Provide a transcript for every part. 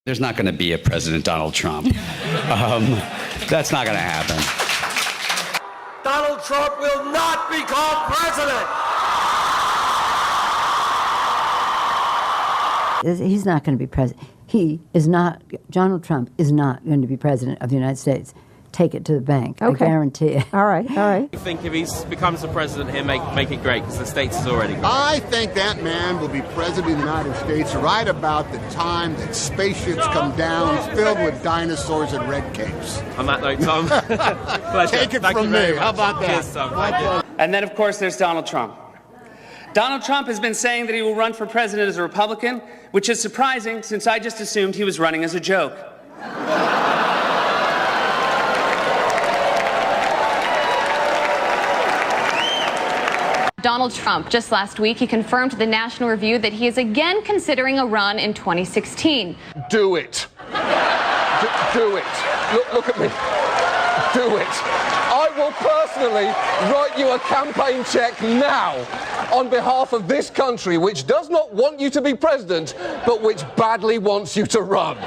There's not going to be a President Donald Trump. That's not going to happen. Donald Trump will not become president. He's not going to be president. Donald Trump is not going to be president of the United States. Take it to the bank. Okay. I guarantee it. All right. I think if he becomes the president, he'll make it great, because the States is already great. I think that man will be president of the United States right about the time that spaceships come down filled with dinosaurs and red capes. On that note, Tom, pleasure. Take it from me. How about that? Cheers, Tom. And then, of course, there's Donald Trump. Donald Trump has been saying that he will run for president as a Republican, which is surprising since I just assumed he was running as a joke. Donald Trump, just last week, he confirmed to the National Review that he is again considering a run in 2016. Do it. Do it. Look at me. Do it. I will personally write you a campaign check now on behalf of this country, which does not want you to be president, but which badly wants you to run.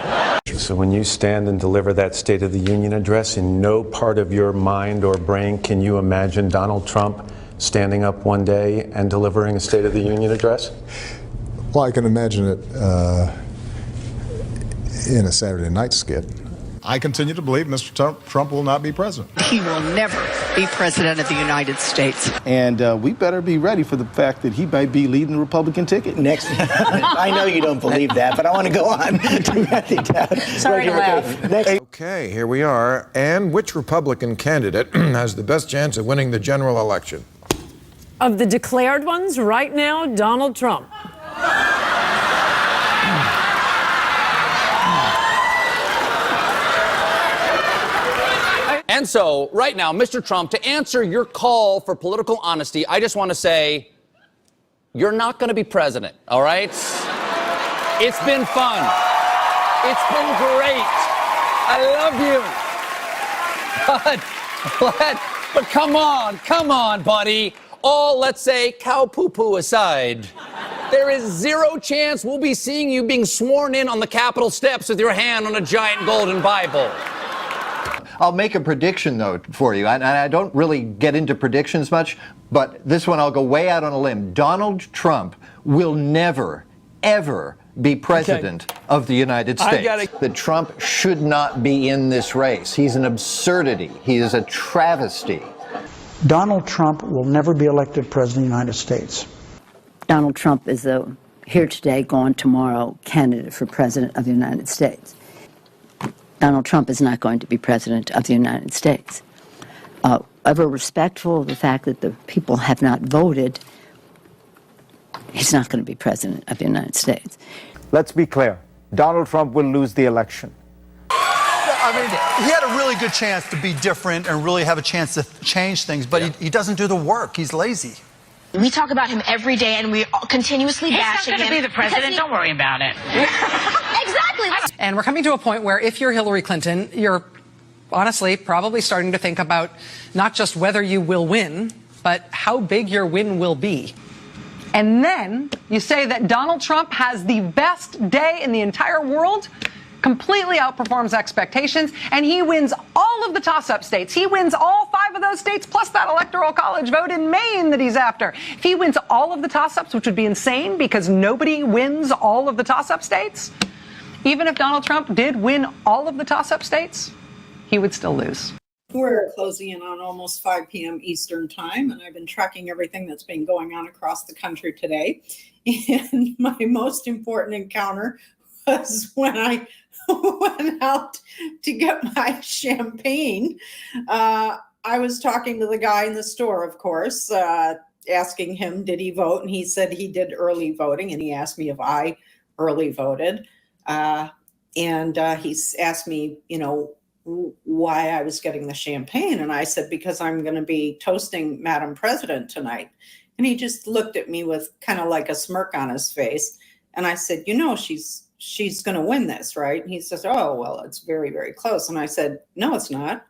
So when you stand and deliver that State of the Union address, in no part of your mind or brain can you imagine Donald Trump standing up one day and delivering a State of the Union address? Well, I can imagine it in a Saturday night skit. I continue to believe Mr. Trump will not be president. He will never be president of the United States. And we better be ready for the fact that he might be leading the Republican ticket next. I know you don't believe that, but I want to go on to Matthew Dowd. Sorry to laugh. Okay, here we are. And which Republican candidate has the best chance of winning the general election? Of the declared ones, right now, Donald Trump. And so, right now, Mr. Trump, to answer your call for political honesty, I just want to say, you're not going to be president, all right? It's been fun. It's been great. I love you. But come on, buddy. All, let's say, cow poo-poo aside, there is zero chance we'll be seeing you being sworn in on the Capitol steps with your hand on a giant golden Bible. I'll make a prediction, though, for you. And I don't really get into predictions much, but this one I'll go way out on a limb. Donald Trump will never, ever be president of the United States. That Trump should not be in this race. He's an absurdity. He is a travesty. Donald Trump will never be elected president of the United States. Donald Trump is the here today, gone tomorrow candidate for president of the United States. Donald Trump is not going to be president of the United States. Ever respectful of the fact that the people have not voted, he's not going to be president of the United States. Let's be clear. Donald Trump will lose the election. I mean, he had a really good chance to be different and really have a chance to change things, but he doesn't do the work. He's lazy. We talk about him every day, and we continuously bash him. He's not going to be the president. Don't worry about it. Exactly. And we're coming to a point where if you're Hillary Clinton, you're honestly probably starting to think about not just whether you will win, but how big your win will be. And then you say that Donald Trump has the best day in the entire world, completely outperforms expectations, and he wins all of the toss-up states. He wins all 5 of those states, plus that electoral college vote in Maine that he's after. If he wins all of the toss-ups, which would be insane because nobody wins all of the toss-up states, even if Donald Trump did win all of the toss-up states, he would still lose. We're closing in on almost 5 p.m. Eastern time, and I've been tracking everything that's been going on across the country today. And my most important encounter was when I went out to get my champagne. I was talking to the guy in the store, of course, asking him, did he vote? And he said he did early voting. And he asked me if I early voted. And he asked me, why I was getting the champagne. And I said, because I'm going to be toasting Madam President tonight. And he just looked at me with kind of like a smirk on his face. And I said, she's going to win this, right? And he says, oh, well, it's very, very close. And I said, no, it's not.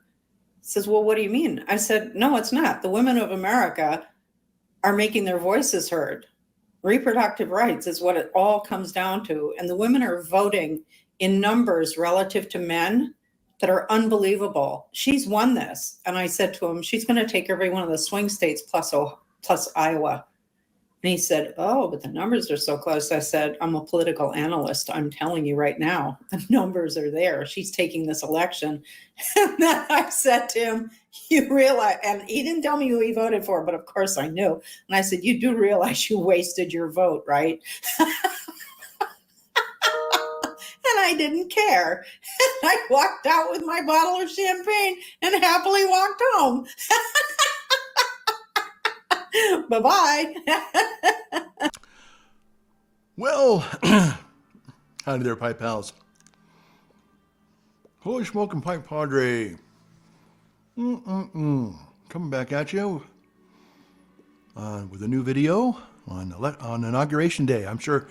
He says, well, what do you mean? I said, no, it's not. The women of America are making their voices heard. Reproductive rights is what it all comes down to. And the women are voting in numbers relative to men that are unbelievable. She's won this. And I said to him, she's going to take every one of the swing states plus Iowa. And he said, oh, but the numbers are so close. I said, I'm a political analyst. I'm telling you right now, the numbers are there. She's taking this election. And then I said to him, you realize, and he didn't tell me who he voted for, but of course I knew. And I said, you do realize you wasted your vote, right? And I didn't care. I walked out with my bottle of champagne and happily walked home. Bye-bye. Well, howdy there, Pipe Pals. Holy smoking Pipe Padre. Coming back at you with a new video on Inauguration Day. I'm sure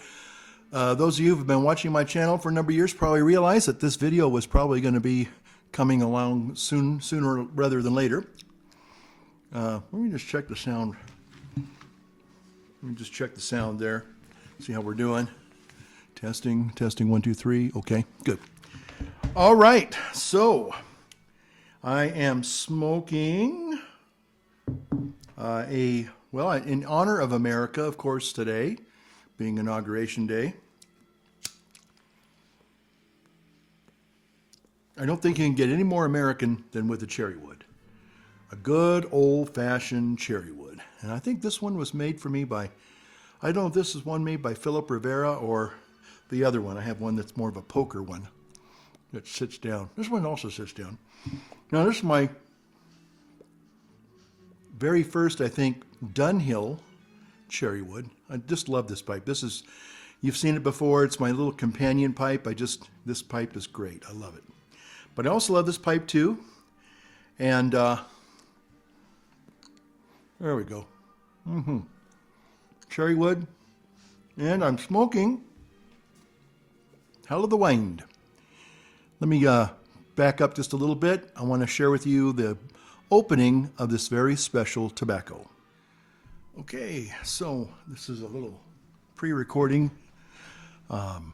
those of you who have been watching my channel for a number of years probably realize that this video was probably going to be coming along sooner rather than later. Let me just check the sound. Let me just check the sound there. See how we're doing. Testing, 1, 2, 3. Okay, good. All right, so I am smoking in honor of America, of course, today, being Inauguration Day. I don't think you can get any more American than with a cherry wood. A good old-fashioned cherry wood. And I think this one was made for me by, I don't know if this is one made by Philip Rivera or the other one. I have one that's more of a poker one that sits down. This one also sits down. Now this is my very first, I think, Dunhill cherry wood. I just love this pipe. This is, you've seen it before. It's my little companion pipe. This pipe is great. I love it. But I also love this pipe too. And there we go. Cherry wood. And I'm smoking Hell of the Wind. Let me back up just a little bit. I want to share with you the opening of this very special tobacco. Okay, so this is a little pre-recording. I'm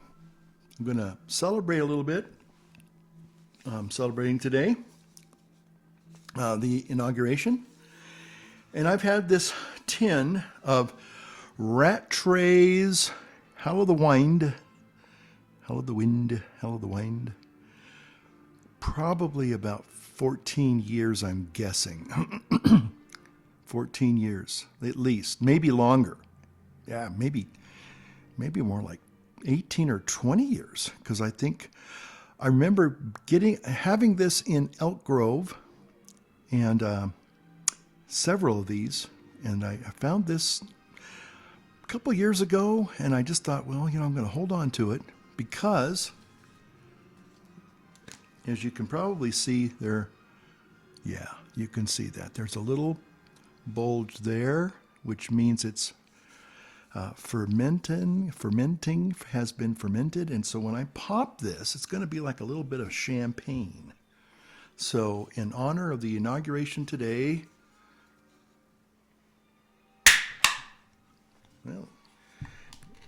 going to celebrate a little bit. I'm celebrating today the inauguration. And I've had this tin of Rattray's Hell of the Wind, Hell of the Wind, Hell of the Wind. Probably about 14 years, I'm guessing. 14 years, at least. Maybe longer. Yeah, maybe more like 18 or 20 years. Because I think I remember having this in Elk Grove and several of these. And I found this a couple years ago, and I just thought, well, I'm going to hold on to it because, as you can probably see there, yeah, you can see that. There's a little bulge there, which means it's fermenting, has been fermented. And so when I pop this, it's going to be like a little bit of champagne. So in honor of the inauguration today, well,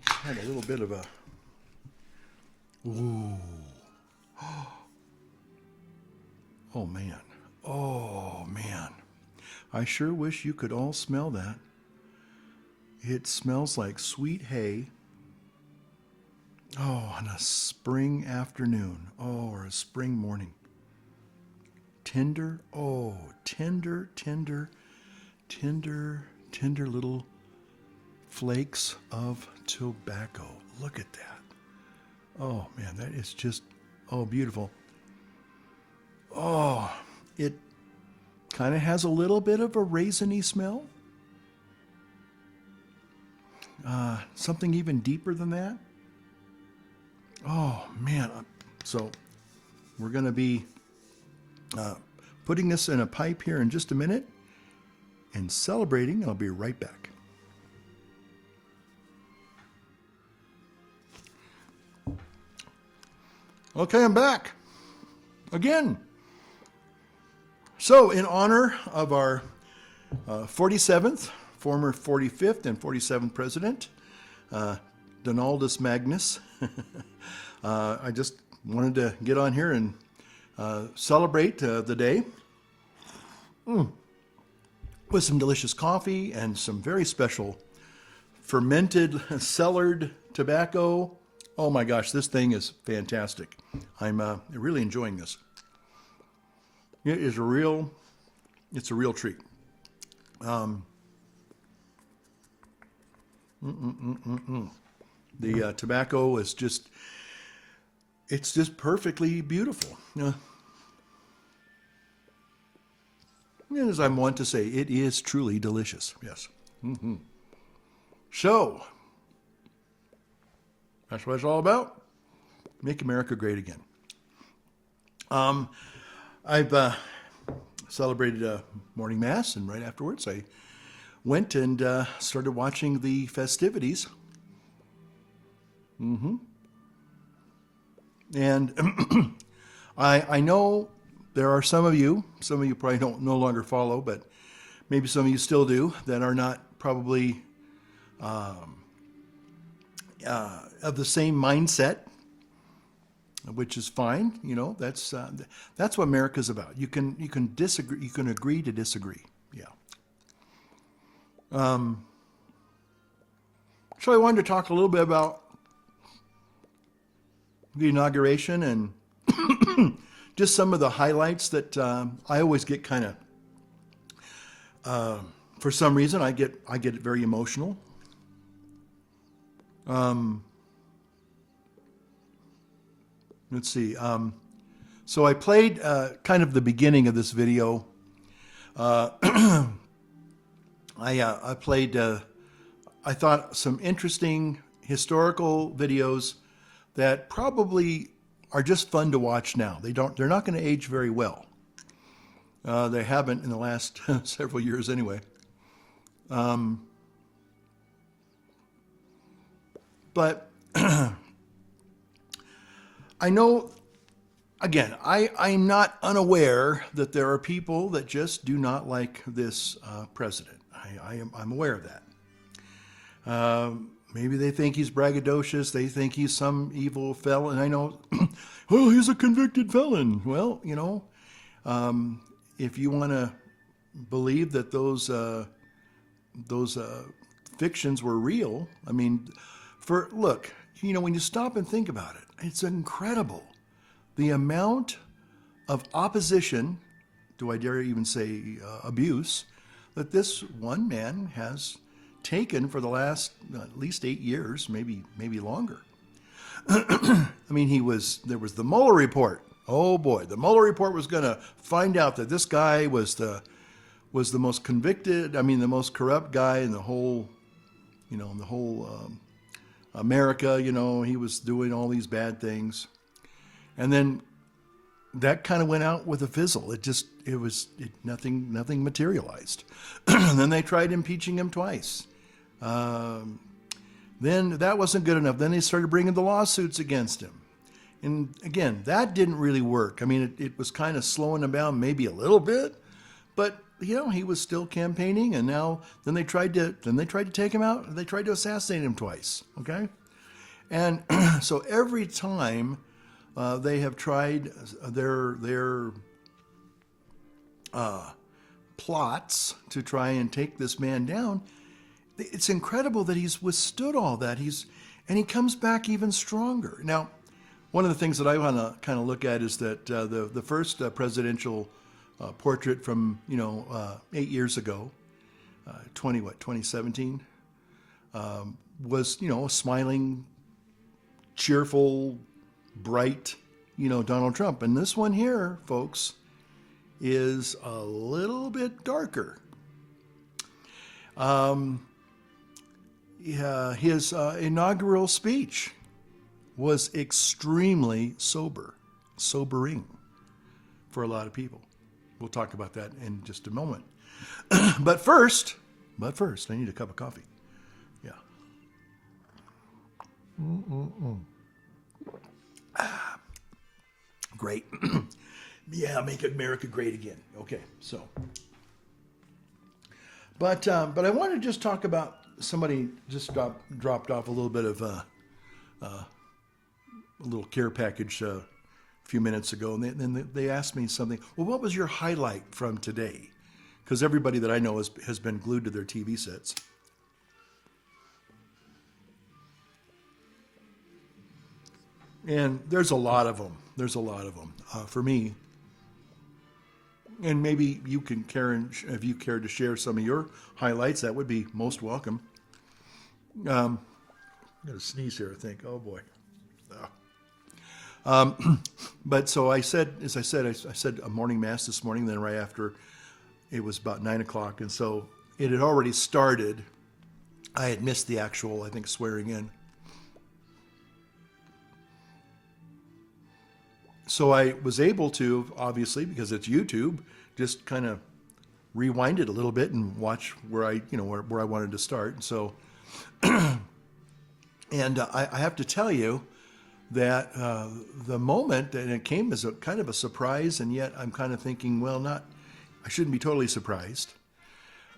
had a little bit of a, ooh, oh man, I sure wish you could all smell that. It smells like sweet hay. Oh, on a spring afternoon, or a spring morning. Tender, tender little flakes of tobacco. Look at that. Oh man, that is just, beautiful. Oh, it kind of has a little bit of a raisiny smell. Something even deeper than that. Oh man, so we're going to be putting this in a pipe here in just a minute and celebrating. I'll be right back. Okay, I'm back again. So in honor of our 47th, former 45th and 47th president, Donaldus Magnus, I just wanted to get on here and celebrate the day with some delicious coffee and some very special fermented cellared tobacco. Oh my gosh, this thing is fantastic. I'm really enjoying this. It's a real treat. The tobacco is it's just perfectly beautiful. And as I'm wont to say, it is truly delicious. Yes. So, that's what it's all about. Make America great again. I've celebrated morning mass, and right afterwards I went and started watching the festivities. And I know there are some of you probably don't no longer follow, but maybe some of you still do, that are not probably of the same mindset, which is fine. You know, that's what America's about. You can disagree, you can agree to disagree. Yeah. So I wanted to talk a little bit about the inauguration and just some of the highlights that I always get kind of, for some reason, I get very emotional. Let's see. So I played kind of the beginning of this video. I played, I thought, some interesting historical videos that probably are just fun to watch now. They're not going to age very well. They haven't in the last several years anyway. But I know, again, I'm not unaware that there are people that just do not like this president. I'm aware of that. Maybe they think he's braggadocious. They think he's some evil felon. I know, well, he's a convicted felon. Well, you know, if you want to believe that those fictions were real, I mean, look, you know, when you stop and think about it, it's incredible the amount of opposition, do I dare even say abuse, that this one man has taken for the last at least 8 years, maybe longer. I mean, there was the Mueller report. Oh boy, the Mueller report was going to find out that this guy was the most convicted, I mean, the most corrupt guy in the whole, you know, in the whole America. You know, he was doing all these bad things, and then that kind of went out with a fizzle. Nothing materialized. And then they tried impeaching him twice. Then that wasn't good enough. Then they started bringing the lawsuits against him. And again, that didn't really work. I mean, it was kind of slowing him down maybe a little bit, but you know, he was still campaigning. And then they tried to take him out. They tried to assassinate him twice. Okay. And so every time they have tried their plots to try and take this man down, it's incredible that he's withstood all that. And he comes back even stronger. Now, one of the things that I want to kind of look at is that the first presidential portrait from 8 years ago, 2017, was a smiling, cheerful, bright, Donald Trump. And this one here, folks, is a little bit darker. His inaugural speech was extremely sobering for a lot of people. We'll talk about that in just a moment. But first, I need a cup of coffee. Yeah. Great. Yeah, make America great again. Okay, so. But I want to just talk about somebody just dropped off a little bit of a little care package few minutes ago, and then they asked me something. Well, what was your highlight from today? Because everybody that I know has been glued to their TV sets. And there's a lot of them. There's a lot of them for me. And maybe you can, Karen, if you care to share some of your highlights, that would be most welcome. I'm going to sneeze here, I think. Oh, boy. But so I said, as I said a morning mass this morning, then right after it was about 9 o'clock. And so it had already started. I had missed the actual, I think, swearing in. So I was able to, obviously, because it's YouTube, just kind of rewind it a little bit and watch where I wanted to start. And so, and I have to tell you that the moment, and it came as a kind of a surprise, and yet I'm kind of thinking, well, I shouldn't be totally surprised.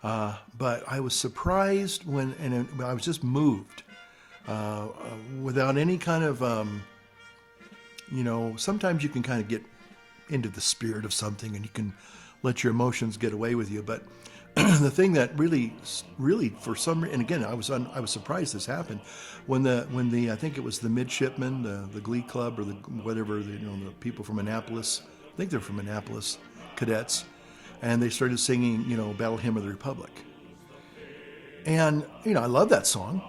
But I was surprised and I was just moved without any kind of, sometimes you can kind of get into the spirit of something and you can let your emotions get away with you. But the thing that really for some, and again, I was surprised this happened when the I think it was the midshipmen, the Glee Club or the whatever, the people from Annapolis, I think they're from Annapolis, cadets, and they started singing, Battle Hymn of the Republic. And I love that song.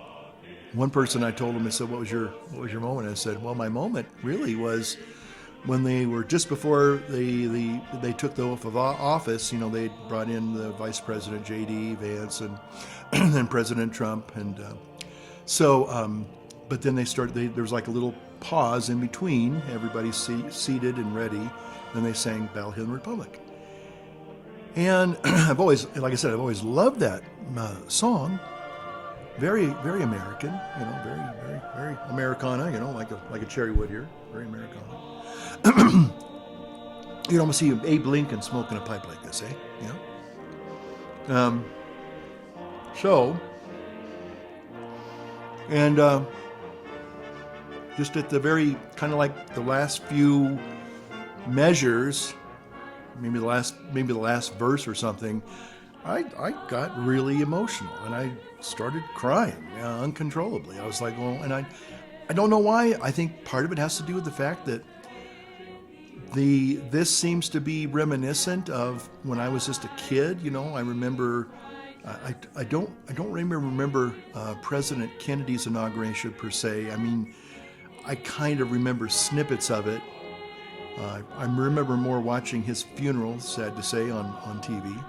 One person I told him, I said, what was your moment? I said, well, my moment really was when they were just before they took the oath of office. They brought in the Vice President J.D. Vance and then President Trump, and but then there was like a little pause in between. Everybody seated and ready, and they sang Battle Hymn of the Republic. And I've always loved that song. Very, very American, very, very, very Americana, like a cherry wood here, very Americana. You'd almost see Abe Lincoln smoking a pipe like this, just at the very kind of like the last few measures, maybe the last verse or something, I got really emotional and I started crying uncontrollably. I was like, well, and I don't know why. I think part of it has to do with the fact that this seems to be reminiscent of when I was just a kid. I remember, I don't remember President Kennedy's inauguration per se. I mean, I kind of remember snippets of it. I remember more watching his funeral, sad to say, on TV.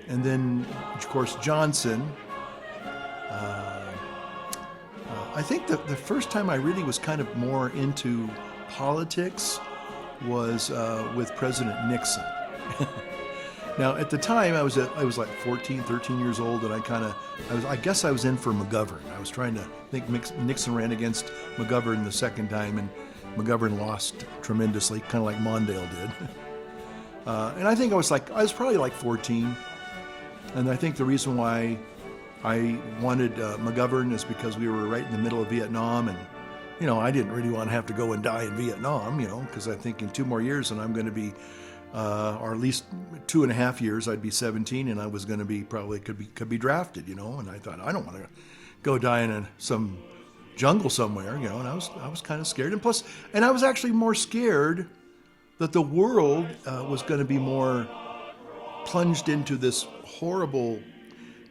And then, of course, Johnson. I think the first time I really was kind of more into politics was with President Nixon. Now, at the time, I was like 14, 13 years old, and I guess I was in for McGovern. I was trying to think Nixon ran against McGovern the second time, and McGovern lost tremendously, kind of like Mondale did. And I think I was probably like 14. And I think the reason why I wanted McGovern is because we were right in the middle of Vietnam, and I didn't really want to have to go and die in Vietnam, because I think in 2 more years and I'm going to be, or at least 2.5 years, I'd be 17, and I was going to be probably could be drafted, and I thought I don't want to go die in some jungle somewhere, and I was kind of scared, and I was actually more scared that the world was going to be more plunged into this horrible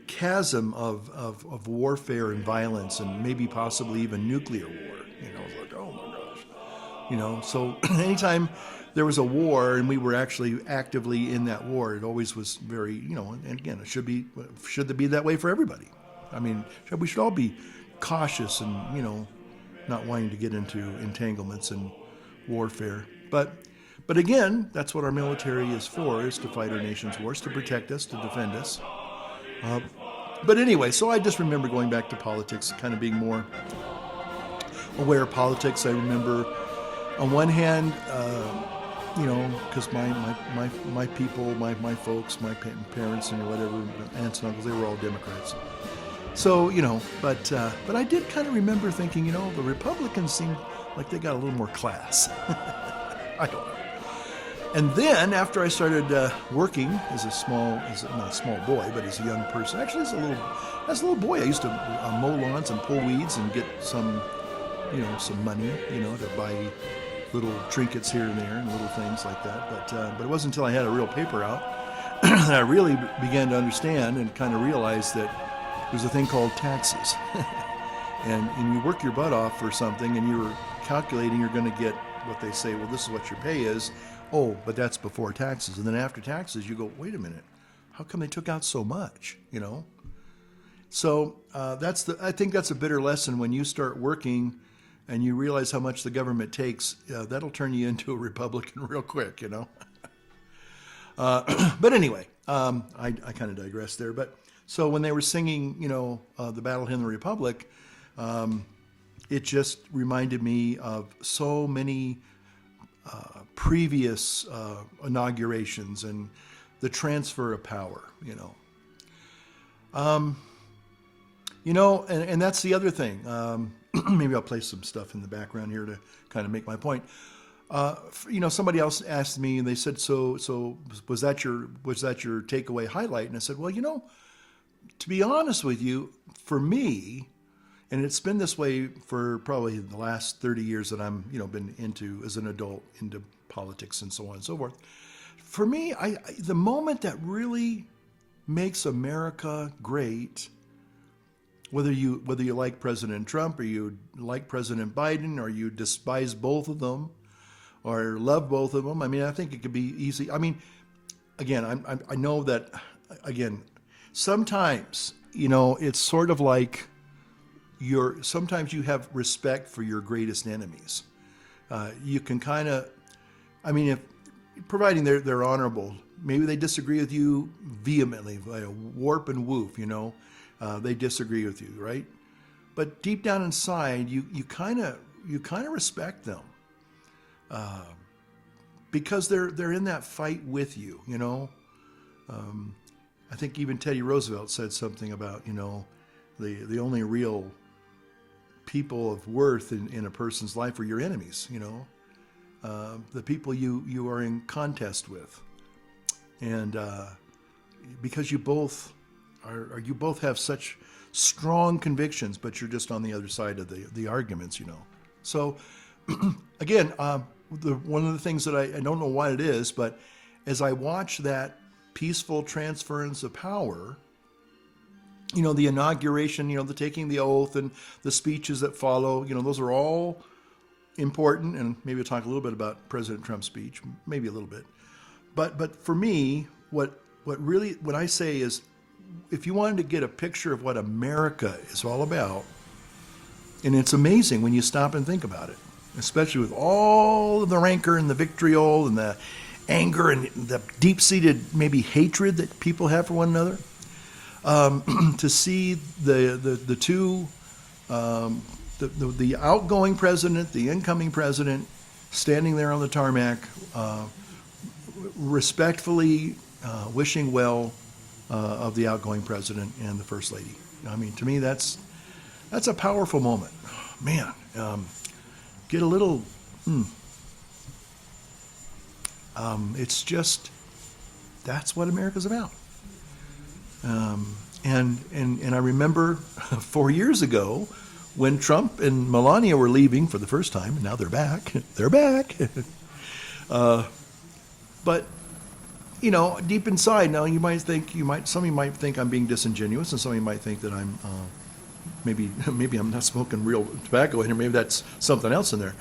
chasm of warfare and violence, and maybe possibly even nuclear war. I was like, oh my gosh. So anytime there was a war and we were actually actively in that war, it always was very, and again, should it be that way for everybody? I mean, we should all be cautious and, not wanting to get into entanglements and warfare. But again, that's what our military is for, is to fight our nation's wars, to protect us, to defend us. But anyway, so I just remember going back to politics, kind of being more aware of politics. I remember, on one hand, because my people, my folks, my parents and whatever, aunts and uncles, they were all Democrats. So, but I did kind of remember thinking, the Republicans seem like they got a little more class. I don't know. And then after I started working as not a small boy, but as a young person, actually as a little boy, I used to mow lawns and pull weeds and get some money, to buy little trinkets here and there and little things like that. But it wasn't until I had a real paper out that I really began to understand and kind of realize that there's a thing called taxes. and you work your butt off for something and you're calculating you're going to get what they say, well, this is what your pay is. Oh, but that's before taxes. And then after taxes, you go, wait a minute, how come they took out so much, So I think that's a bitter lesson when you start working and you realize how much the government takes. That'll turn you into a Republican real quick, But anyway, I kind of digress there. But so when they were singing, the Battle Hymn of the Republic, it just reminded me of so many previous inaugurations and the transfer of power, and that's the other thing. Maybe I'll play some stuff in the background here to kind of make my point. Somebody else asked me, and they said, "So was that your takeaway highlight?" And I said, "Well, to be honest with you, for me, and it's been this way for probably the last 30 years that I'm, been into as an adult into politics and so on and so forth. For me, the moment that really makes America great, whether you like President Trump or you like President Biden or you despise both of them or love both of them, I think it could be easy. Again, I know that, again, sometimes, it's sort of like sometimes you have respect for your greatest enemies. You can kind of, if providing they're honorable, maybe they disagree with you vehemently, like a warp and woof, they disagree with you, right? But deep down inside, you kind of respect them because they're in that fight with you, I think even Teddy Roosevelt said something about, the only real people of worth in a person's life are your enemies, the people you are in contest with. And because you both have such strong convictions, but you're just on the other side of the arguments, So again, one of the things that I don't know what it is, but as I watch that peaceful transference of power, the inauguration, the taking the oath and the speeches that follow, those are all important. And maybe we'll talk a little bit about President Trump's speech, maybe a little bit. But for me, what I say is, if you wanted to get a picture of what America is all about, and it's amazing when you stop and think about it, especially with all of the rancor and the vitriol and the anger and the deep-seated maybe hatred that people have for one another, to see the two, the outgoing president, the incoming president, standing there on the tarmac, respectfully wishing well of the outgoing president and the first lady. To me, that's a powerful moment. Man, get a little. It's just that's what America's about. And I remember 4 years ago when Trump and Melania were leaving for the first time, and now they're back. They're back. But deep inside, now some of you might think I'm being disingenuous, and some of you might think that I'm maybe I'm not smoking real tobacco in here. Maybe that's something else in there.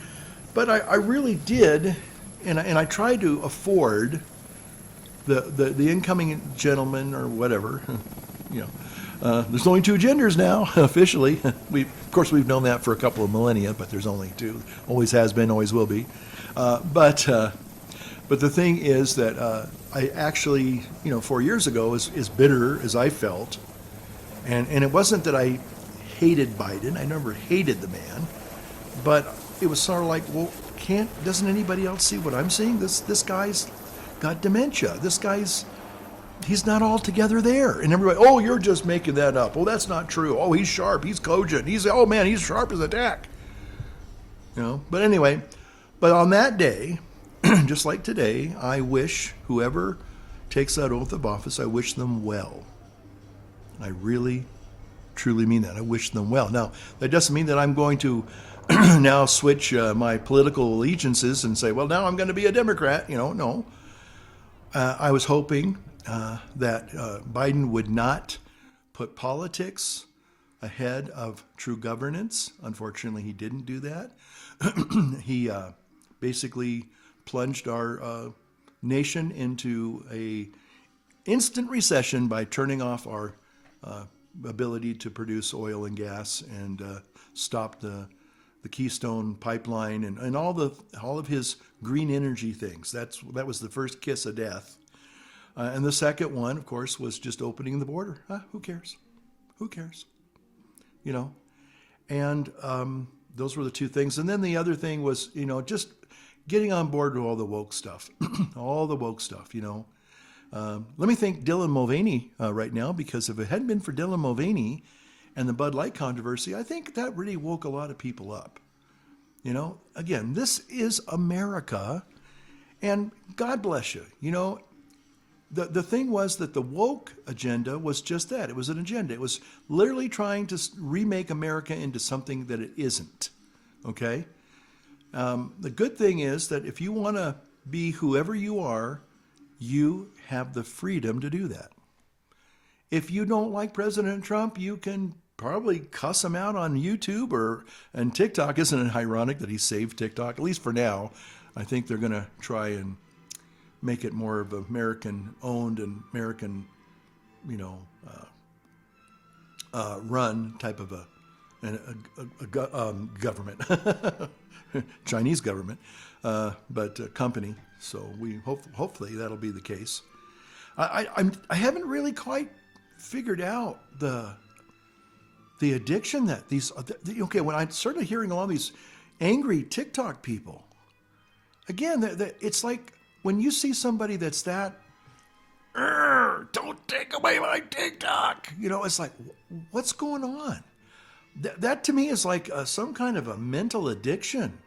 But I really did, and I tried to afford the incoming gentleman or whatever. There's only two genders now officially. Of course we've known that for a couple of millennia, but there's only two. Always has been, always will be. But the thing is that I actually, 4 years ago, as bitter as I felt, and it wasn't that I hated Biden. I never hated the man, but it was sort of like, well, doesn't anybody else see what I'm seeing? This guy's got dementia. He's not altogether there. And everybody, oh, you're just making that up. Oh, that's not true. Oh, he's sharp. He's cogent. He's sharp as a tack. You know, but anyway, but on that day, just like today, I wish whoever takes that oath of office, I wish them well. I really, truly mean that. I wish them well. Now, that doesn't mean that I'm going to now switch my political allegiances and say, well, now I'm going to be a Democrat. You know, no. I was hoping that Biden would not put politics ahead of true governance. Unfortunately, he didn't do that. He basically plunged our nation into a instant recession by turning off our ability to produce oil and gas and stopped the Keystone pipeline and all of his green energy things. That was the first kiss of death. And the second one, of course, was just opening the border. Who cares? Who cares? You know, and those were the two things. And then the other thing was, you know, just getting on board with all the woke stuff, all the woke stuff, you know. Let me thank Dylan Mulvaney right now, because if it hadn't been for Dylan Mulvaney and the Bud Light controversy, I think that really woke a lot of people up. You know, again, this is America, and God bless you. You know, the thing was that the woke agenda was just that. It was an agenda. It was literally trying to remake America into something that it isn't. Okay? The good thing is that if you want to be whoever you are, you have the freedom to do that. If you don't like President Trump, you can probably cuss him out on YouTube and TikTok. Isn't it ironic that he saved TikTok? At least for now. I think they're going to try and make it more of American-owned and American, you know, run type of a government, Chinese government, but company. So we hopefully that'll be the case. I haven't really quite figured out the addiction that these. Okay, when I started hearing a lot of these angry TikTok people, again, it's like when you see somebody that's that, don't take away my TikTok. You know, it's like, what's going on? That to me is like some kind of a mental addiction.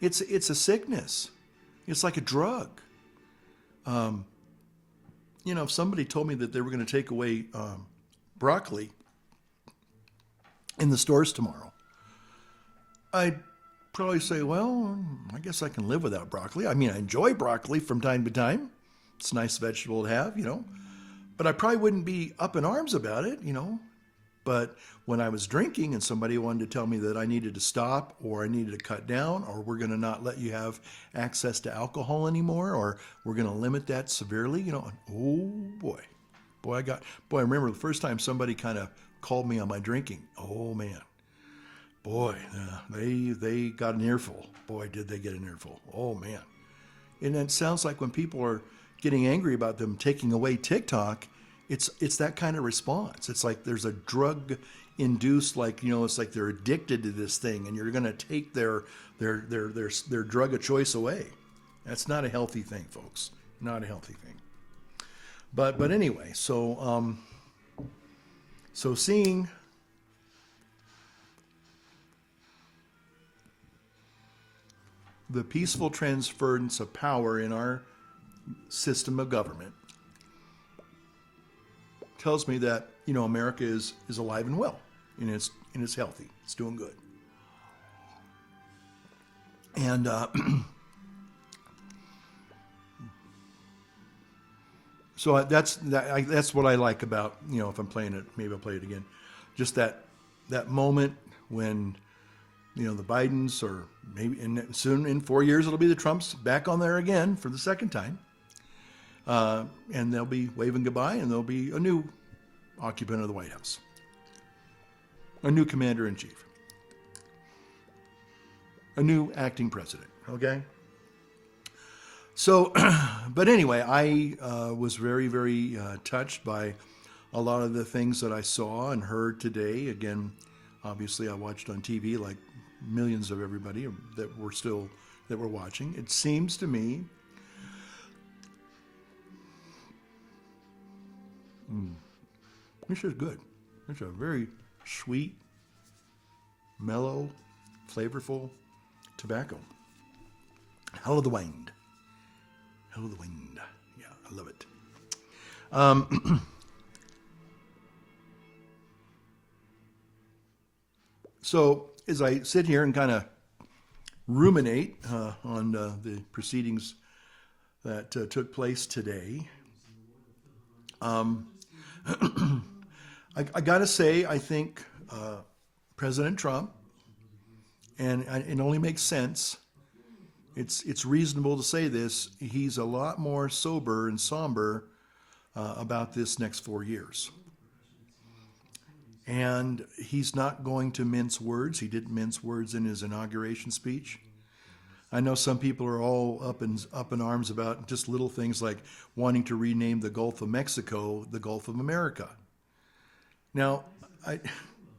It's a sickness. It's like a drug. You know, if somebody told me that they were going to take away broccoli in the stores tomorrow, I'd probably say, well, I guess I can live without broccoli. I mean, I enjoy broccoli from time to time. It's a nice vegetable to have, you know. But I probably wouldn't be up in arms about it, you know. But when I was drinking and somebody wanted to tell me that I needed to stop or I needed to cut down or we're going to not let you have access to alcohol anymore or we're going to limit that severely, you know, oh boy. I remember the first time somebody kind of called me on my drinking. Oh man. Boy, they got an earful. Boy, did they get an earful. Oh man. And it sounds like when people are getting angry about them taking away TikTok, it's that kind of response. It's like there's a drug-induced, like, you know, it's like they're addicted to this thing, and you're going to take their drug of choice away. That's not a healthy thing, folks. Not a healthy thing. But anyway, so seeing the peaceful transference of power in our system of government tells me that, you know, America is alive and well, and it's healthy. It's doing good. And so that's what I like about, you know, if I'm playing it, maybe I'll play it again. Just that moment when, you know, the Bidens, or maybe soon in 4 years it'll be the Trumps back on there again for the second time. And they'll be waving goodbye, and there'll be a new occupant of the White House, a new commander-in-chief, a new acting president, okay? So, but anyway, I was very, very touched by a lot of the things that I saw and heard today. Again, obviously I watched on TV like millions of everybody that were watching. It seems to me this is good. It's a very sweet, mellow, flavorful tobacco. Hell of the wind. Hell of the wind. Yeah, I love it. So as I sit here and kind of ruminate on the proceedings that took place today, I got to say, I think President Trump, and it only makes sense, it's reasonable to say this, he's a lot more sober and somber about this next 4 years. And he's not going to mince words. He didn't mince words in his inauguration speech. I know some people are all up in arms about just little things like wanting to rename the Gulf of Mexico the Gulf of America. Now,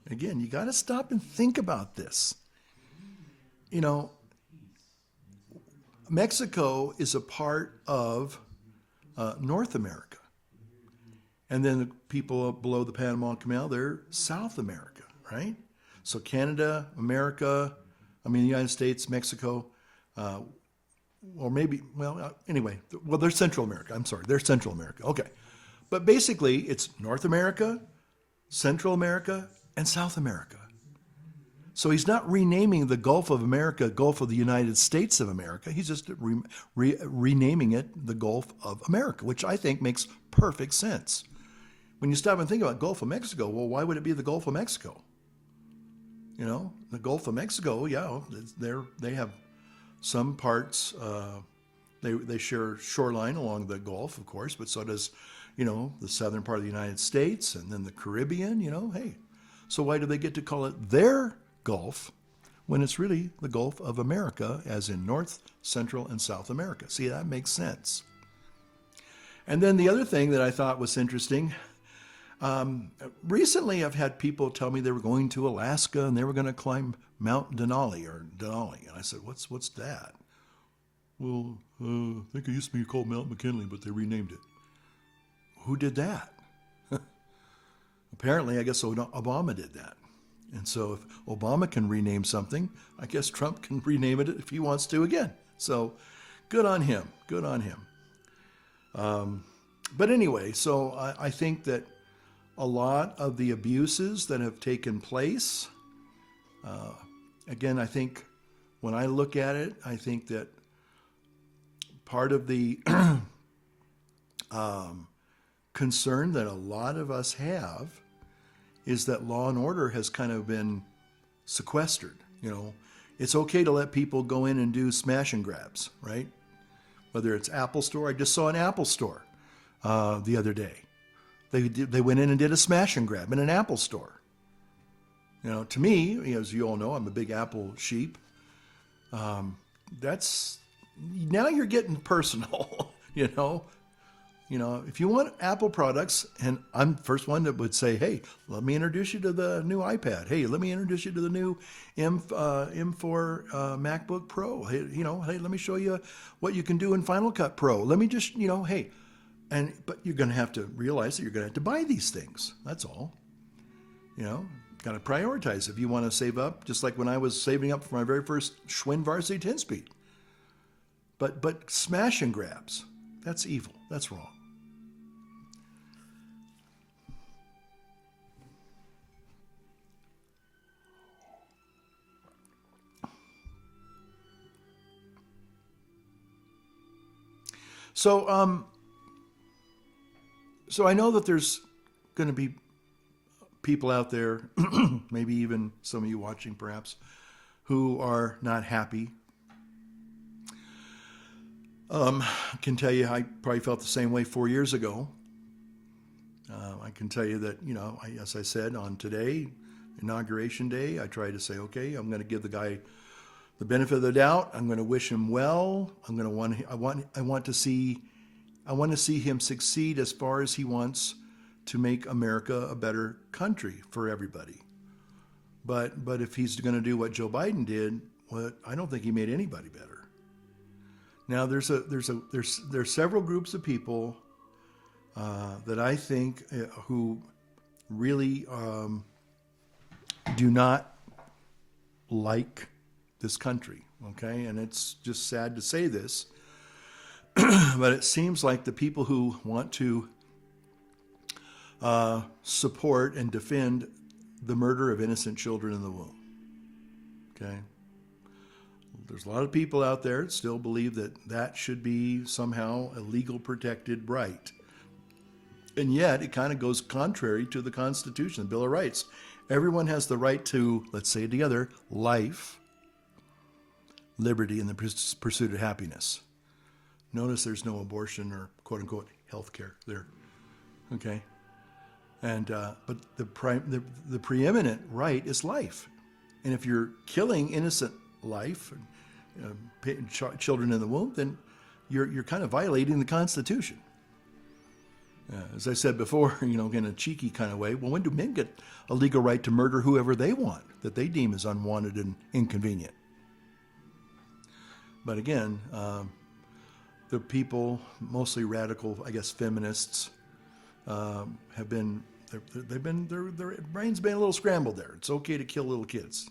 again, you got to stop and think about this. You know, Mexico is a part of North America. And then the people below the Panama Canal, they're South America, right? So Canada, America, the United States, Mexico, or maybe, anyway, they're Central America. I'm sorry, they're Central America. Okay. But basically, it's North America, Central America, and South America. So he's not renaming the Gulf of America Gulf of the United States of America. He's just renaming it the Gulf of America, which I think makes perfect sense. When you stop and think about Gulf of Mexico, well, why would it be the Gulf of Mexico? You know, the Gulf of Mexico, yeah, they have some parts, they share shoreline along the Gulf, of course, but so does, the southern part of the United States and then the Caribbean, hey. So why do they get to call it their Gulf when it's really the Gulf of America, as in North, Central, and South America? See, that makes sense. And then the other thing that I thought was interesting, recently I've had people tell me they were going to Alaska and they were going to climb Mount Denali. And I said, what's that? Well, I think it used to be called Mount McKinley, but they renamed it. Who did that? Apparently, I guess Obama did that. And so if Obama can rename something, I guess Trump can rename it if he wants to again. So good on him. Good on him. But anyway, so I think that a lot of the abuses that have taken place, again, I think when I look at it, I think that part of the concern that a lot of us have is that law and order has kind of been sequestered. It's okay to let people go in and do smash and grabs, right? Whether it's Apple Store. I just saw an Apple Store the other day. They went in and did a smash and grab in an Apple Store. To me, as you all know, I'm a big Apple sheep. Now you're getting personal, If you want Apple products, and I'm the first one that would say, hey, let me introduce you to the new iPad. Hey, let me introduce you to the new M4 MacBook Pro. Hey, hey, let me show you what you can do in Final Cut Pro. Let me just, hey. But you're going to have to realize that you're going to have to buy these things. That's all. Got to prioritize if you want to save up, just like when I was saving up for my very first Schwinn Varsity 10-speed. But smash and grabs, that's evil. That's wrong. So I know that there's going to be people out there, maybe even some of you watching perhaps, who are not happy. I can tell you I probably felt the same way 4 years ago. I can tell you that, as I said, on today, Inauguration Day, I tried to say, okay, I'm going to give the guy the benefit of the doubt. I'm going to wish him well. I want to see him succeed as far as he wants to make America a better country for everybody. But if he's going to do what Joe Biden did, I don't think he made anybody better. Now there's several groups of people that I think who really do not like this country. okay? And it's just sad to say this, but it seems like the people who want to support and defend the murder of innocent children in the womb, okay? There's a lot of people out there that still believe that that should be somehow a legal protected right. And yet it kind of goes contrary to the Constitution, the Bill of Rights. Everyone has the right to, let's say it together, life, liberty, and the pursuit of happiness. Notice there's no abortion or quote unquote health care there. Okay? And but the preeminent right is life. And if you're killing innocent life, children in the womb, then you're kind of violating the Constitution. As I said before, in a cheeky kind of way, well, when do men get a legal right to murder whoever they want, that they deem as unwanted and inconvenient? But again, the people, mostly radical, I guess, feminists, have been, their brain's been a little scrambled there. It's okay to kill little kids.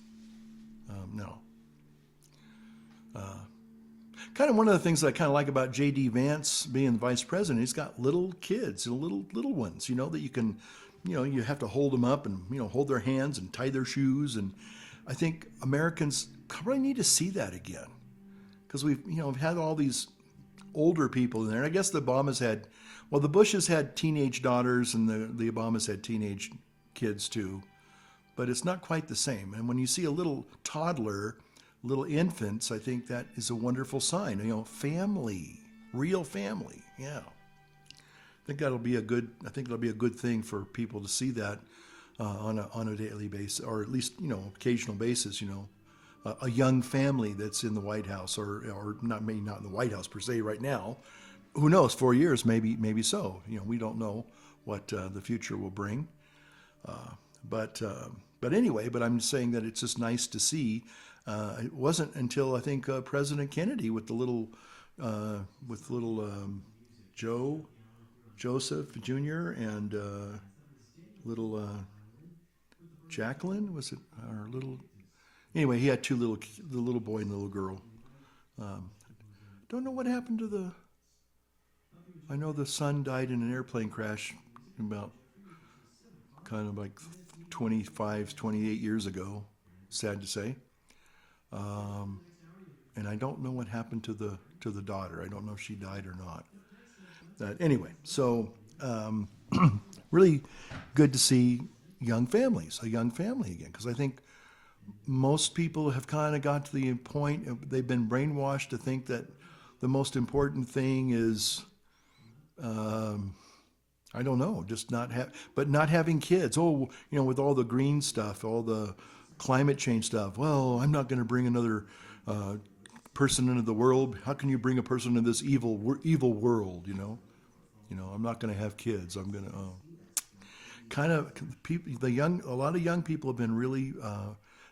No. Kind of one of the things that I kind of like about J.D. Vance being the vice president, he's got little kids, little ones, that you can, you have to hold them up and, hold their hands and tie their shoes. And I think Americans probably need to see that again, because we've, had all these older people in there. And I guess the Obamas had, well, the Bushes had teenage daughters and the Obamas had teenage kids too, but it's not quite the same. And when you see a little toddler, little infants, I think that is a wonderful sign. Family, real family. Yeah, I think it'll be a good thing for people to see that on a daily basis, or at least occasional basis. A young family that's in the White House, or not in the White House per se right now. Who knows? 4 years, maybe so. We don't know what the future will bring. But anyway, I'm saying that it's just nice to see. It wasn't until I think President Kennedy with little Joseph Jr. and little Jacqueline, was it, or little? Anyway, he had the little boy and the little girl. Don't know what happened to I know the son died in an airplane crash about kind of like 25, 28 years ago. Sad to say. And I don't know what happened to the daughter. I don't know if she died or not. Anyway, so really good to see a young family again, because I think most people have kind of got to the point, they've been brainwashed to think that the most important thing is, I don't know, just not having kids. Oh, with all the green stuff, all the climate change stuff. Well, I'm not going to bring another person into the world. How can you bring a person into this evil world? I'm not going to have kids. I'm going to a lot of young people have been really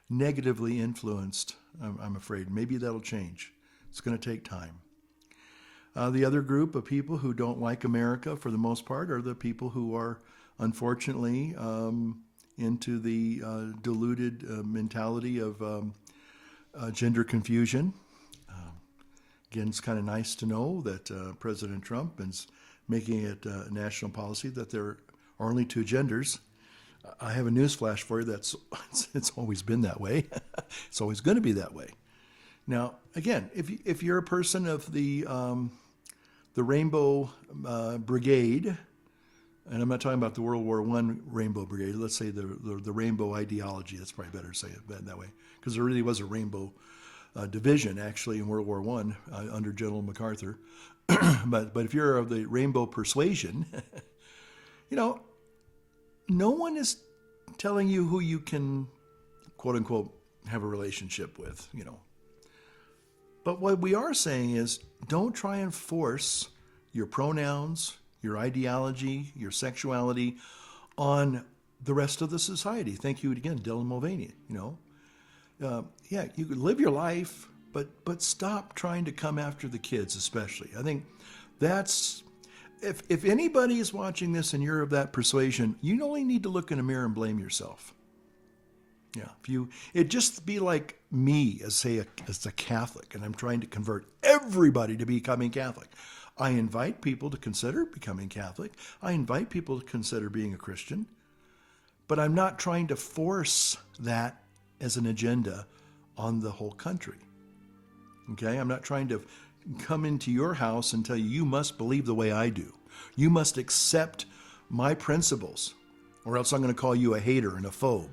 negatively influenced. I'm afraid maybe that'll change. It's going to take time. The other group of people who don't like America, for the most part, are the people who are, unfortunately, into the deluded mentality of gender confusion. Again, it's kind of nice to know that President Trump is making it a national policy that there are only two genders. I have a news flash for you. It's always been that way. It's always going to be that way. Now, again, if you're a person of the Rainbow Brigade, and I'm not talking about the World War I Rainbow Brigade, let's say the Rainbow ideology, that's probably better to say it that way, because there really was a Rainbow division, actually, in World War I under General MacArthur. but if you're of the Rainbow persuasion, no one is telling you who you can, quote unquote, have a relationship with, But what we are saying is, don't try and force your pronouns, your ideology, your sexuality on the rest of the society. Thank you again, Dylan Mulvaney. You could live your life, but stop trying to come after the kids, especially. I think that's, if anybody is watching this and you're of that persuasion, you only need to look in a mirror and blame yourself. Yeah, it'd just be like me as a Catholic, and I'm trying to convert everybody to becoming Catholic. I invite people to consider becoming Catholic. I invite people to consider being a Christian, but I'm not trying to force that as an agenda on the whole country. Okay, I'm not trying to come into your house and tell you, you must believe the way I do. You must accept my principles, or else I'm going to call you a hater and a phobe.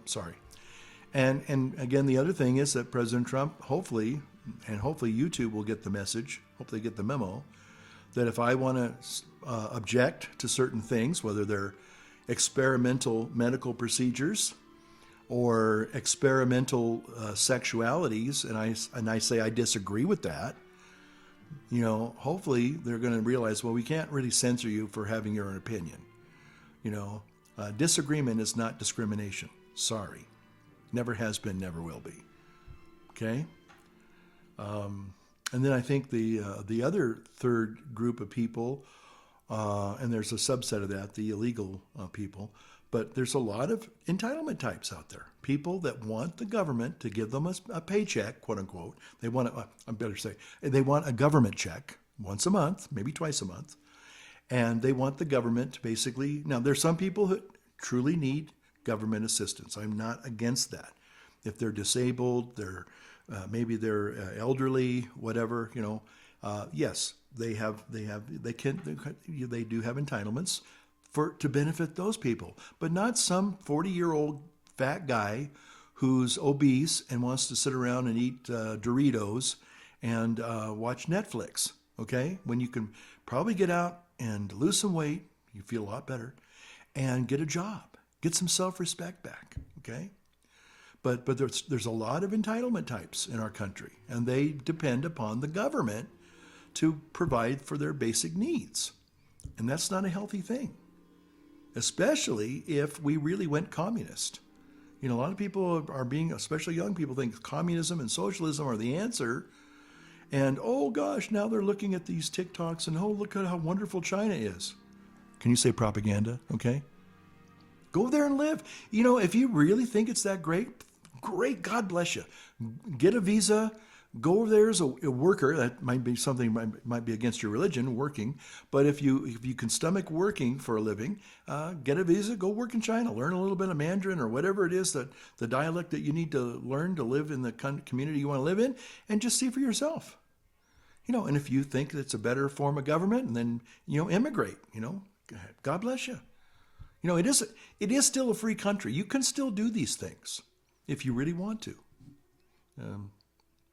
Sorry. And again, the other thing is that President Trump, hopefully YouTube will get the message, hopefully get the memo, that if I want to object to certain things, whether they're experimental medical procedures or experimental sexualities, and I say I disagree with that, hopefully they're going to realize, well, we can't really censor you for having your own opinion. Disagreement is not discrimination. Sorry. Never has been, never will be. Okay? And then I think the other third group of people, and there's a subset of that, the illegal people, but there's a lot of entitlement types out there. People that want the government to give them a paycheck, quote unquote. They want, they want a government check once a month, maybe twice a month. And they want the government to basically, now there's some people who truly need government assistance. I'm not against that. If they're disabled, maybe they're elderly, whatever, yes, they do have entitlements to benefit those people, but not some 40-year-old fat guy who's obese and wants to sit around and eat Doritos and watch Netflix. Okay, when you can probably get out and lose some weight, you feel a lot better, and get a job, get some self-respect back, okay? But there's a lot of entitlement types in our country, and they depend upon the government to provide for their basic needs. And that's not a healthy thing, especially if we really went communist. A lot of people especially young people, think communism and socialism are the answer. And, oh gosh, now they're looking at these TikToks and, oh, look at how wonderful China is. Can you say propaganda? Okay. Go there and live. If you really think it's that great, God bless you. Get a visa. Go over there as a worker. That might be something, might be against your religion, working. But if you can stomach working for a living, get a visa, go work in China. Learn a little bit of Mandarin or whatever it is, that the dialect that you need to learn to live in the community you want to live in, and just see for yourself. And if you think it's a better form of government, then, immigrate, God bless you. It is still a free country. You can still do these things if you really want to.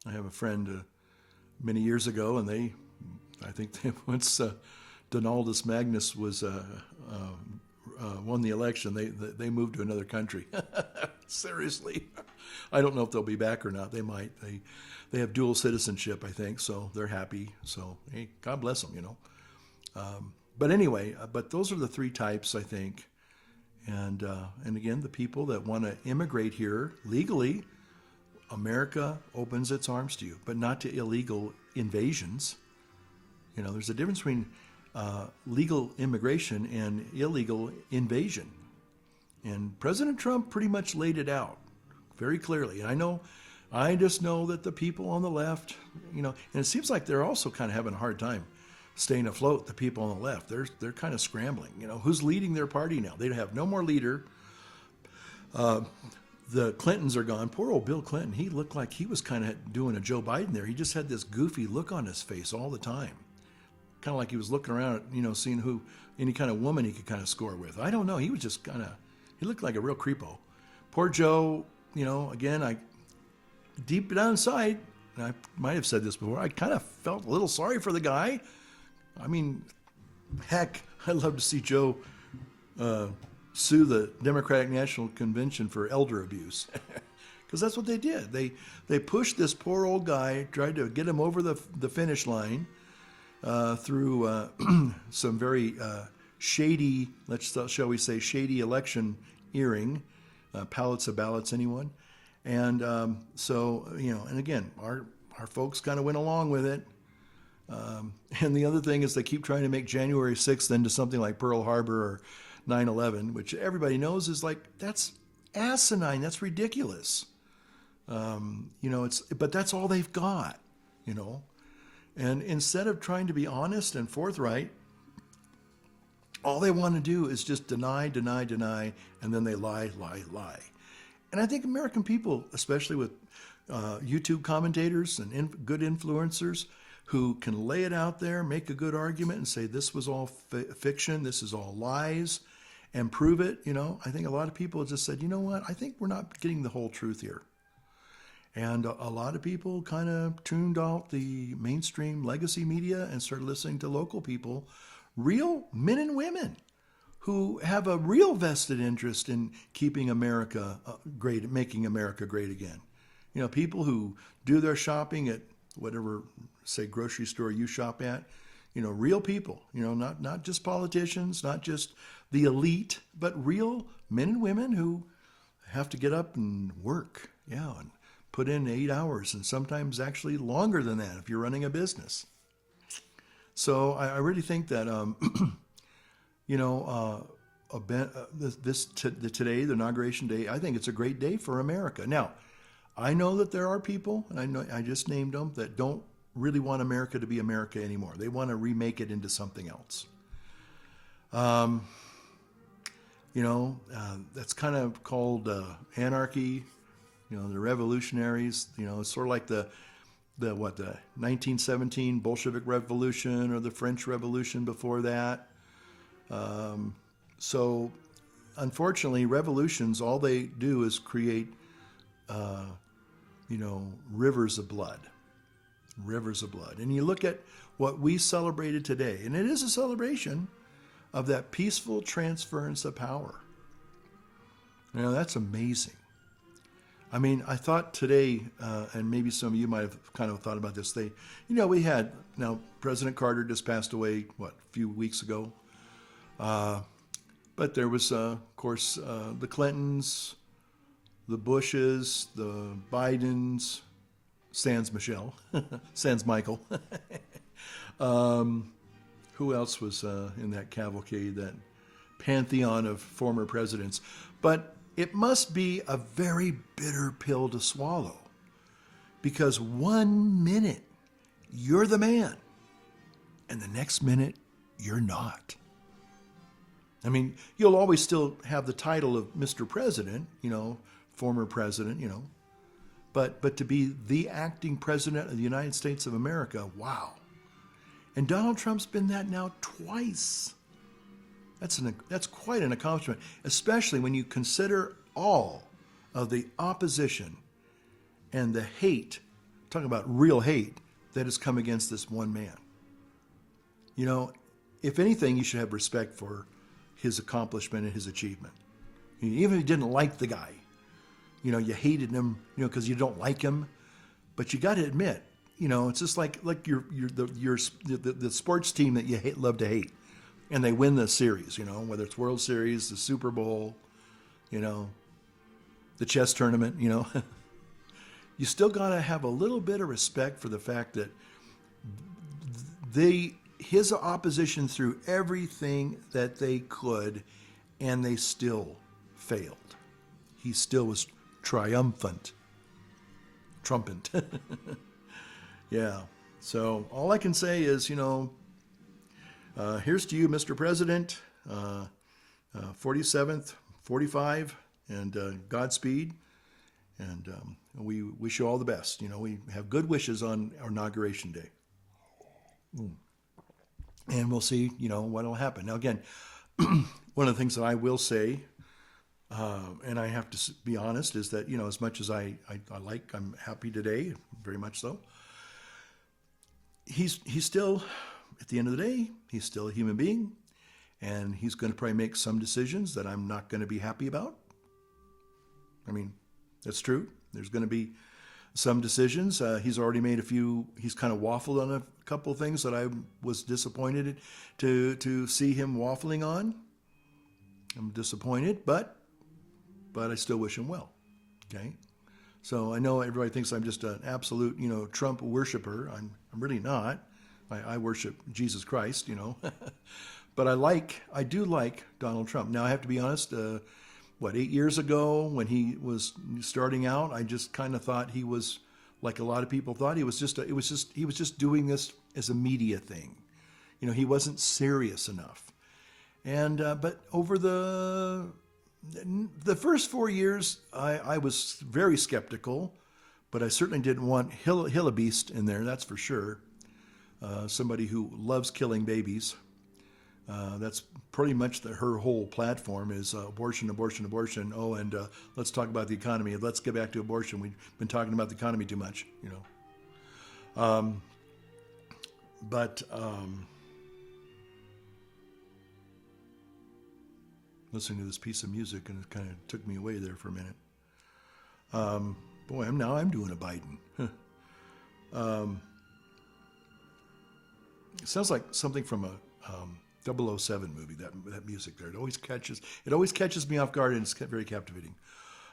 I have a friend many years ago, and once Donaldus Magnus was won the election, they moved to another country. Seriously. I don't know if they'll be back or not. They might. They have dual citizenship, I think, so they're happy. So, hey, God bless them, But anyway, but those are the three types, I think. And again, the people that want to immigrate here legally, America opens its arms to you, but not to illegal invasions. There's a difference between legal immigration and illegal invasion. And President Trump pretty much laid it out very clearly. And I just know that the people on the left, and it seems like they're also kind of having a hard time staying afloat, the people on the left. They're kind of scrambling. Who's leading their party now? They have no more leader. The Clintons are gone. Poor old Bill Clinton. He looked like he was kind of doing a Joe Biden there. He just had this goofy look on his face all the time. Kind of like he was looking around, seeing any kind of woman he could kind of score with. I don't know. He was just he looked like a real creepo. Poor Joe, again, deep down inside, and I might have said this before, I kind of felt a little sorry for the guy. I mean, heck, I'd love to see Joe sue the Democratic National Convention for elder abuse. Because that's what they did. They pushed this poor old guy, tried to get him over the finish line through some very shady, shall we say, shady electioneering, pallets of ballots, anyone? And and again, our folks kind of went along with it. And the other thing is they keep trying to make January 6th into something like Pearl Harbor or 9/11, which everybody knows is like, that's asinine. That's ridiculous. But that's all they've got, And instead of trying to be honest and forthright, all they want to do is just deny, and then they lie. And I think American people, especially with YouTube commentators and good influencers who can lay it out there, make a good argument and say this was all fiction, this is all lies, and prove it, I think a lot of people just said, you know what, I think we're not getting the whole truth here. And a lot of people kind of tuned out the mainstream legacy media and started listening to local people, real men and women who have a real vested interest in keeping America great, making America great again. People who do their shopping at whatever, say, grocery store you shop at, real people, not just politicians, not just the elite, but real men and women who have to get up and work, and put in 8 hours and sometimes actually longer than that if you're running a business. So I really think that, today, the Inauguration Day, I think it's a great day for America. Now, I know that there are people, and I just named them, that don't really want America to be America anymore. They want to remake it into something else. That's kind of called anarchy. The revolutionaries, it's sort of like the 1917 Bolshevik Revolution or the French Revolution before that. So unfortunately, revolutions, all they do is create, rivers of blood. And you look at what we celebrated today, and it is a celebration of that peaceful transference of power. That's amazing. I mean, I thought today, and maybe some of you might have kind of thought about this, we had, President Carter just passed away, a few weeks ago. But there was, of course, the Clintons, the Bushes, the Bidens, sans Michelle, sans Michael. Who else was in that cavalcade, that pantheon of former presidents? But it must be a very bitter pill to swallow, because 1 minute you're the man and the next minute you're not. I mean, you'll always still have the title of Mr. President, former president, but to be the acting president of the United States of America, wow. And Donald Trump's been that now twice. That's quite an accomplishment, especially when you consider all of the opposition and the hate, talking about real hate, that has come against this one man. If anything, you should have respect for his accomplishment and his achievement. Even if you didn't like the guy, you hated him, because you don't like him, but you got to admit, it's just like the sports team that you love to hate, and they win the series, whether it's World Series, the Super Bowl, the chess tournament, you still got to have a little bit of respect for the fact that his opposition threw everything that they could, and they still failed. He still was triumphant. Yeah. So all I can say is, here's to you, Mr. President, 47th, 45, and Godspeed. And we wish you all the best. We have good wishes on our Inauguration Day. And we'll see, what will happen. Now, again, one of the things that I will say, and I have to be honest, is that, as much as I'm happy today, very much so, he's still, at the end of the day, he's still a human being, and he's going to probably make some decisions that I'm not going to be happy about. I mean, that's true. There's going to be some decisions. He's already made he's kind of waffled on a couple of things that I was disappointed to see him waffling on. I'm disappointed, but I still wish him well. Okay? So I know everybody thinks I'm just an absolute, Trump worshiper. I'm really not. I worship Jesus Christ, But I do like Donald Trump. Now I have to be honest, 8 years ago when he was starting out, I just kind of thought he was, like a lot of people thought, he was just doing this as a media thing. You know, he wasn't serious enough. And but over the first 4 years, I was very skeptical, but I certainly didn't want Hillebeast in there, that's for sure. Somebody who loves killing babies. That's pretty much her whole platform is abortion, abortion, abortion. Oh, and let's talk about the economy. Let's get back to abortion. We've been talking about the economy too much, you know. Listening to this piece of music, and it kind of took me away there for a minute. Boy, I'm doing a Biden. It sounds like something from a 007 movie. That music there. It always catches me off guard, and it's very captivating.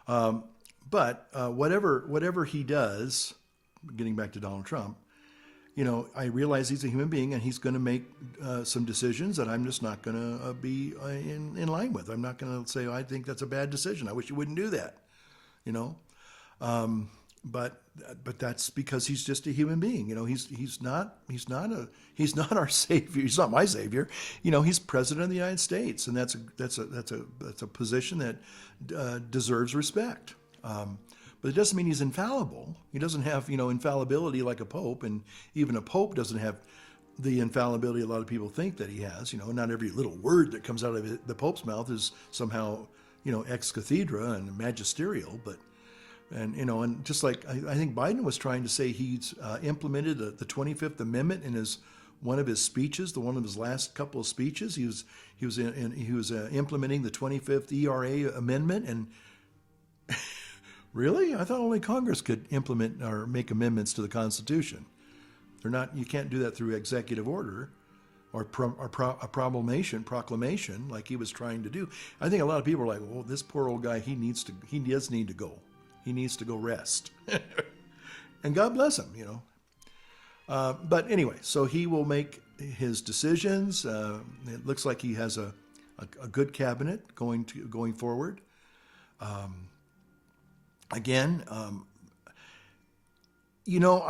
But whatever he does, getting back to Donald Trump, you know, I realize he's a human being, and he's going to make some decisions that I'm just not going to be in line with. I'm not going to say, I think that's a bad decision. I wish you wouldn't do that, you know. But that's because he's just a human being. You know, he's not our savior. He's not my savior. You know, he's president of the United States, and that's a position that deserves respect. But it doesn't mean he's infallible. He doesn't have, you know, infallibility like a pope, and even a pope doesn't have the infallibility a lot of people think that he has. You know, not every little word that comes out of the pope's mouth is somehow, you know, ex cathedra and magisterial. But, and you know, and just like I think Biden was trying to say, he's implemented the 25th Amendment in one of his speeches, one of his last couple of speeches. He was implementing the 25th ERA amendment, and really? I thought only Congress could implement or make amendments to the Constitution. They're not. You can't do that through executive order or a proclamation like he was trying to do. I think a lot of people are like, "Well, this poor old guy. He does need to go. He needs to go rest." And God bless him, you know. But anyway, so he will make his decisions. It looks like he has a good cabinet going forward. Again, you know,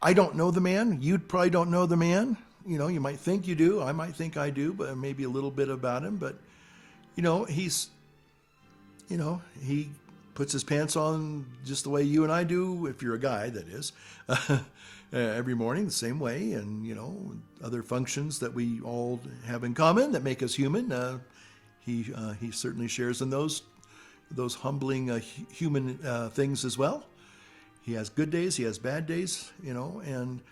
I don't know the man. You probably don't know the man. You know, you might think you do. I might think I do, but maybe a little bit about him. But, you know, he puts his pants on just the way you and I do, if you're a guy, that is, every morning the same way. And, you know, other functions that we all have in common that make us human. He certainly shares in those humbling human things as well. He has good days, he has bad days, you know, and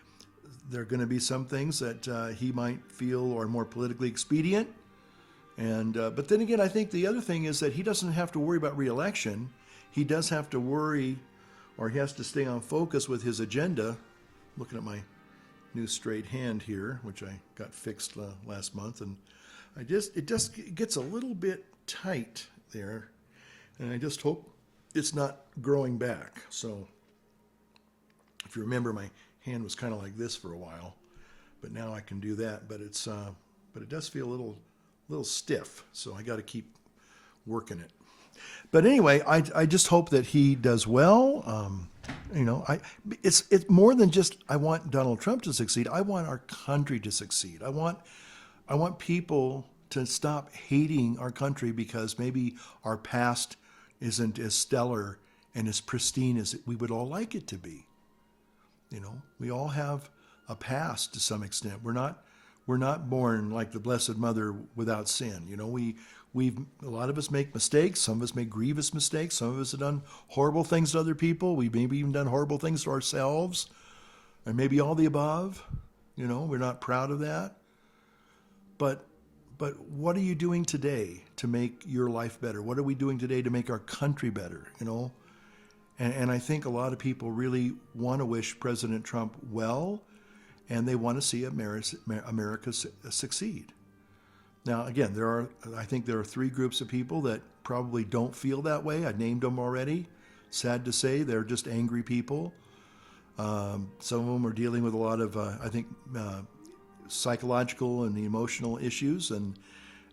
there are going to be some things that he might feel are more politically expedient. And but then again, I think the other thing is that he doesn't have to worry about re-election. He does have to worry, or he has to stay on focus with his agenda. Looking at my new straight hand here, which I got fixed last month, and it just gets a little bit tight there. And I just hope it's not growing back. So if you remember, my hand was kind of like this for a while, but now I can do that. But it does feel a little stiff. So I got to keep working it. But anyway, I just hope that he does well. You know, it's more than just I want Donald Trump to succeed. I want our country to succeed. I want people to stop hating our country because maybe our past isn't as stellar and as pristine as we would all like it to be. You know, we all have a past to some extent. We're not born like the Blessed Mother without sin. You know, a lot of us make mistakes. Some of us make grievous mistakes. Some of us have done horrible things to other people. We maybe even done horrible things to ourselves, and maybe all the above. You know, we're not proud of that. But what are you doing today to make your life better? What are we doing today to make our country better? You know, and I think a lot of people really want to wish President Trump well, and they want to see America succeed. Now, again, I think there are three groups of people that probably don't feel that way. I named them already. Sad to say, they're just angry people. Some of them are dealing with a lot of, I think, psychological and emotional issues, and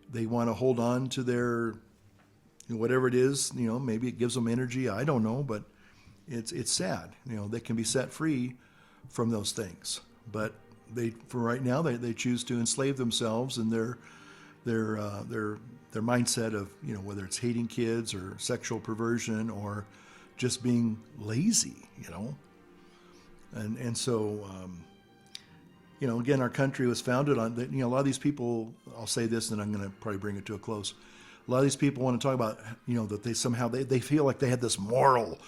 they want to hold on to their whatever it is, maybe it gives them energy. I don't know, but it's sad. They can be set free from those things, but for right now they choose to enslave themselves and their mindset of whether it's hating kids or sexual perversion or just being lazy, and so again, our country was founded on that. A lot of these people, I'll say this, and I'm going to probably bring it to a close. A lot of these people want to talk about that they somehow they feel like they had this moral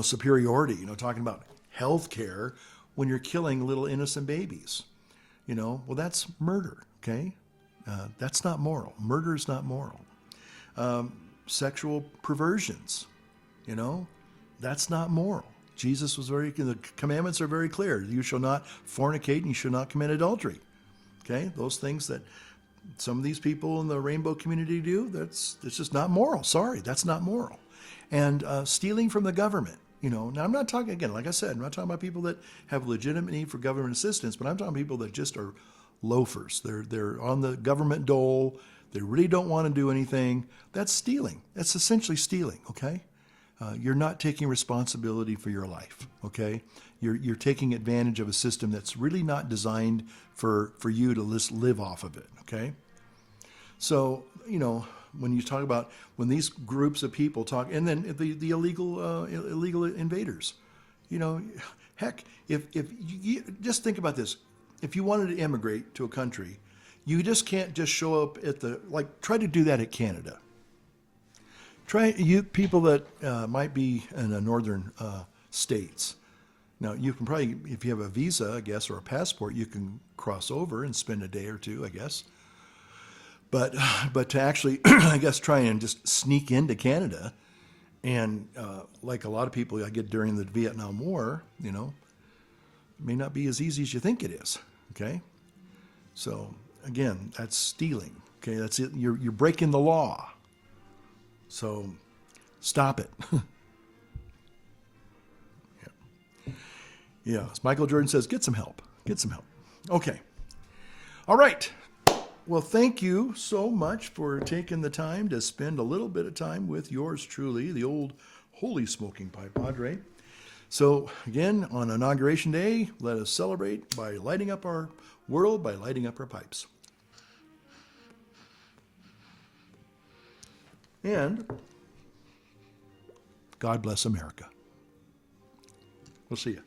superiority, talking about health care when you're killing little innocent babies. Well, that's murder, okay? That's not moral. Murder is not moral. Sexual perversions, that's not moral. Jesus was the commandments are very clear. You shall not fornicate and you shall not commit adultery. Okay? Those things that some of these people in the rainbow community do, it's just not moral. Sorry, that's not moral. And stealing from the government. Now I'm not talking, again, like I said, I'm not talking about people that have legitimate need for government assistance, but I'm talking people that just are loafers. They're on the government dole. They really don't want to do anything. That's stealing. That's essentially stealing, okay? You're not taking responsibility for your life, okay? You're taking advantage of a system that's really not designed for you to just live off of it, okay? So, when you talk about, when these groups of people talk, and then the illegal invaders, heck, if you just think about this. If you wanted to immigrate to a country, you just can't just show up at try to do that at Canada. Try, you people that might be in the northern states. Now, you can probably, if you have a visa, I guess, or a passport, you can cross over and spend a day or two, I guess. But to actually, I guess, try and just sneak into Canada, and like a lot of people I get during the Vietnam War, it may not be as easy as you think it is, okay? So, again, that's stealing, okay? That's it. You're breaking the law. So, stop it. Yeah, as Michael Jordan says, get some help. Get some help. Okay. All right. Well, thank you so much for taking the time to spend a little bit of time with yours truly, the old holy smoking pipe Padre. So, again, on Inauguration Day, let us celebrate by lighting up our world, by lighting up our pipes. And God bless America. We'll see you.